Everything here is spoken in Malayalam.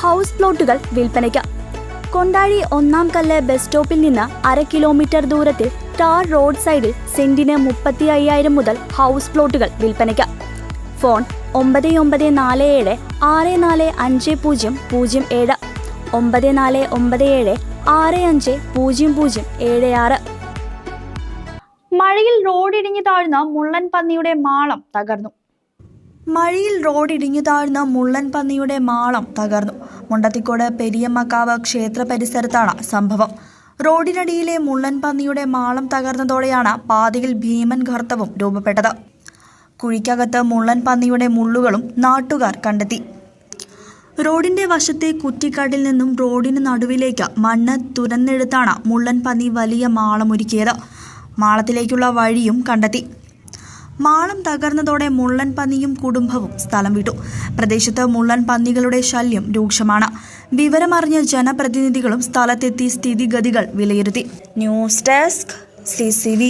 ഹൗസ് പ്ലോട്ടുകൾ വിൽപ്പനയ്ക്ക്. കൊണ്ടാഴി ഒന്നാം കല്ല് ബസ് സ്റ്റോപ്പിൽ നിന്ന് 1/2 കിലോമീറ്റർ ദൂരത്തിൽ ടാർ റോഡ് സൈഡിൽ സെന്റിന് 35,000 മുതൽ ഹൗസ് പ്ലോട്ടുകൾ വിൽപ്പനയ്ക്ക്. ഫോൺ 9947 645007 9497 650076. മഴയിൽ റോഡിടിഞ്ഞു താഴ്ന്ന മുള്ളൻ പന്നിയുടെ മാളം തകർന്നു. മുണ്ടത്തിക്കോട് പെരിയമ്മക്കാവ് ക്ഷേത്ര പരിസരത്താണ് സംഭവം. റോഡിനടിയിലെ മുള്ളൻ പന്നിയുടെ മാളം തകർന്നതോടെയാണ് പാതയിൽ ഭീമൻ ഗർത്തവും രൂപപ്പെട്ടത്. കുഴിക്കകത്ത് മുള്ളൻ പന്നിയുടെ മുള്ളുകളും നാട്ടുകാർ കണ്ടെത്തി. റോഡിന്റെ വശത്തെ കുറ്റിക്കാട്ടിൽ നിന്നും റോഡിന് നടുവിലേക്ക് മണ്ണ് തുരന്നെടുത്താണ് മുള്ളൻ പന്നി വലിയ മാളമൊരുക്കിയത്. മാളത്തിലേക്കുള്ള വഴിയും കണ്ടെത്തി. മാളം തകർന്നതോടെ മുള്ളൻ പന്നിയും കുടുംബവും സ്ഥലം വിട്ടു. പ്രദേശത്ത് മുള്ളൻ പന്നികളുടെ ശല്യം രൂക്ഷമാണ്. വിവരമറിഞ്ഞ ജനപ്രതിനിധികളും സ്ഥലത്തെത്തി സ്ഥിതിഗതികൾ വിലയിരുത്തി. News desk CCV.